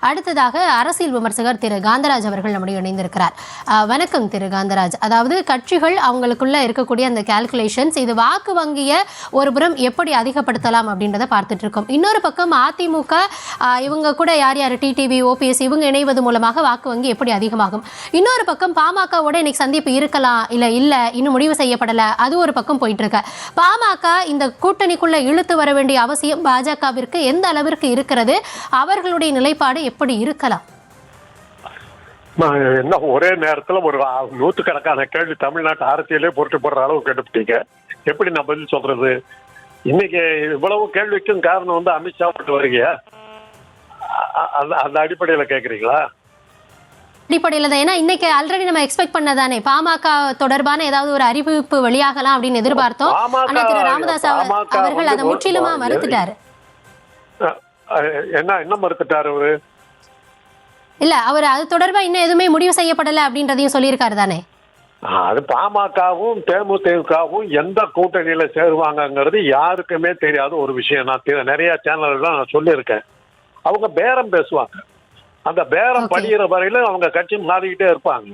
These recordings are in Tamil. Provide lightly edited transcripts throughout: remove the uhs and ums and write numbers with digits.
அடுத்ததாக அரசியல் விமர்சகர் திரு காந்தராஜ் அவர்கள் நம்முடைய இணைந்திருக்கிறார். வணக்கம் திரு காந்தராஜ். அதாவது கட்சிகள் அவங்களுக்குள்ள இருக்கக்கூடிய அந்த கால்குலேஷன்ஸ், இது வாக்கு வங்கியை ஒரு புறம் எப்படி அதிகப்படுத்தலாம் அப்படின்றத பார்த்துட்டு இருக்கோம். இன்னொரு பக்கம் அதிமுக இவங்க கூட யார் யார் டிடிவி, ஓபிஎஸ் இவங்க இணைவது மூலமாக வாக்கு வங்கி எப்படி அதிகமாகும். இன்னொரு பக்கம் பாமகவோட இன்னைக்கு சந்திப்பு இருக்கலாம், இல்ல இன்னும் முடிவு செய்யப்படல, அது ஒரு பக்கம் போயிட்டு இருக்கு. பாமக இந்த கூட்டணிக்குள்ள இழுத்து வர வேண்டிய அவசியம் பாஜகவிற்கு எந்த அளவிற்கு இருக்கிறது, அவர்களுடைய நிலைப்பாடு எப்படி இருக்கலாம்? என்ன ஒரே நேரத்துல ஒரு 100கணக்கான கேள்வி தமிழ்நாட்டு அரசியலே பொருட்டு போடுற அளவு கேட்டுட்டீங்க. எப்படி நான் பதில் சொல்றது? இன்னைக்கு இவ்வளவு கேள்விக்கும் காரணம் வந்து அமித்ஷா போட்டு வருகிய அந்த அடிப்படையில கேக்குறீங்களா? அடிப்படையில் தான். ஏன்னா இன்னைக்கு ஆல்ரெடி நம்ம எக்ஸ்பெக்ட் பண்ணதானே பாமக தொடர்பான ஏதாவது ஒரு அறிவிப்பு வெளியாகலாம் அப்படின்னு எதிர்பார்த்தோம். ஆனா திரு ராமதாஸ் அவர்கள் அதை முற்றிலுமா மறுத்துட்டாரு. என்ன மறுத்துட்டாரு அவரு? இல்ல, அவர் அது தொடர்பா இன்னும் எதுவுமே முடிவு செய்யப்படல அப்படின்றதையும் சொல்லியிருக்காரு தானே. அது பாமகவும் தேமுதிகவும் எந்த கூட்டணியில சேருவாங்கிறது யாருக்குமே தெரியாத ஒரு விஷயம். நான் நிறைய சேனல்லாம் நான் சொல்லியிருக்கேன். அவங்க பேரம் பேசுவாங்க. அந்த பேரம் படிக்கிற வரையில அவங்க கட்சி மாறிக்கிட்டே இருப்பாங்க.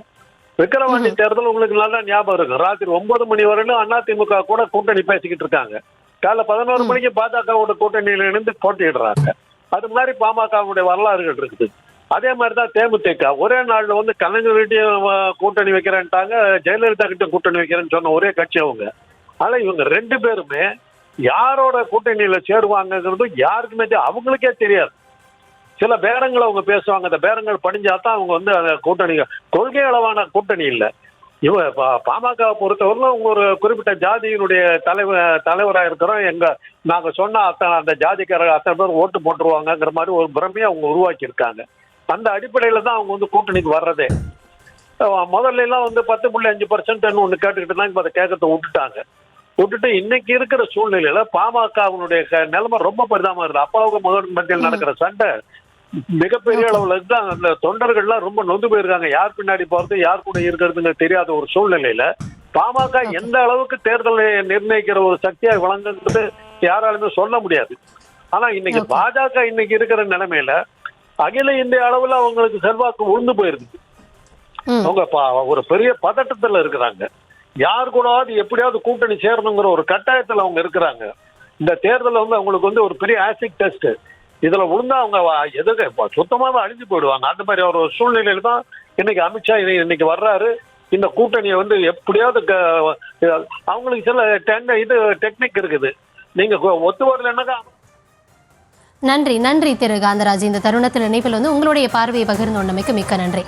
விக்கிரவாண்டி தேர்தல் உங்களுக்கு நல்லா ஞாபகம் இருக்கு. ராத்திரி 9 மணி வரையிலும் அதிமுக கூட கூட்டணி பேசிக்கிட்டு இருக்காங்க. காலை 11 மணிக்கு பாஜகவோட கூட்டணியில இணைந்து போட்டியிடுறாங்க. அது மாதிரி பாமகவுடைய வரலாறுகள் இருக்குது. அதே மாதிரிதான் தேமுதிக ஒரே நாள்ல வந்து கலைஞர் கிட்டையும் கூட்டணி வைக்கிறேன்ட்டாங்க, ஜெயலலிதா கிட்ட கூட்டணி வைக்கிறேன்னு சொன்ன ஒரே கட்சி அவங்க. ஆனா இவங்க 2 பேருமே யாரோட கூட்டணியில சேருவாங்கிறது யாருக்குமே அவங்களுக்கே தெரியாது. சில பேரங்களை அவங்க பேசுவாங்க. அந்த பேரங்கள் படிஞ்சாதான் அவங்க வந்து அந்த கூட்டணி கொள்கை அளவான கூட்டணி இல்லை. பாமக பொறுத்தவரையிலும் அவங்க ஒரு குறிப்பிட்ட ஜாதியினுடைய தலைவராக இருக்கிறோம், நாங்க சொன்ன அந்த ஜாதிக்காரர்கள் அத்தனை பேர் ஓட்டு போட்டுருவாங்கிற மாதிரி ஒரு பிரமையை அவங்க உருவாக்கி இருக்காங்க. அந்த அடிப்படையில தான் அவங்க வந்து கூட்டணிக்கு வர்றதே. முதல்ல எல்லாம் வந்து 10.5% ஒண்ணு கேட்டுக்கிட்டு தான் இப்ப அதை கேட்கறத விட்டுட்டு இன்னைக்கு இருக்கிற சூழ்நிலையில பாமகவுடைய நிலைமை ரொம்ப பரிதாபமா இருக்குது. அப்பாவுக்கு மகன் மத்தியில் நடக்கிற சண்டை மிகப்பெரிய அளவுல தான் அந்த தொண்டர்கள்லாம் ரொம்ப நொந்து போயிருக்காங்க. யார் பின்னாடி போறது, யார் கூட இருக்கிறதுன்னு தெரியாத ஒரு சூழ்நிலையில பாமக எந்த அளவுக்கு தேர்தலை நிர்ணயிக்கிற ஒரு சக்தியா வழங்குறது யாராலுமே சொல்ல முடியாது. ஆனா இன்னைக்கு பாஜக இன்னைக்கு இருக்கிற நிலைமையில அகில இந்திய அளவுல அவங்களுக்கு செல்வாக்கு உழுந்து போயிருக்கு. அவங்க ஒரு பெரிய பதட்டத்துல இருக்கிறாங்க. யார் கூடாது எப்படியாவது கூட்டணி சேரணுங்கிற ஒரு கட்டாயத்துல அவங்க இருக்கிறாங்க. இந்த தேர்தல் வந்து அவங்களுக்கு வந்து ஒரு பெரிய ஆசிட் டெஸ்ட். இதுல விழுந்தா அவங்க சுத்தமாக அழிஞ்சு போயிடுவாங்க. அந்த மாதிரி ஒரு சூழ்நிலையில தான் இன்னைக்கு அமித்ஷா இன்னைக்கு வர்றாரு. இந்த கூட்டணியை வந்து எப்படியாவது அவங்களுக்கு சில டெக்னிக் இருக்குது. நீங்க ஒத்து வரலன்னாக்கா. நன்றி திரு காந்தராஜ். இந்த தருணத்தில் இணைப்பில் வந்து உங்களுடைய பார்வையை பகிர்ந்து கொண்டமைக்கு மிக்க நன்றி.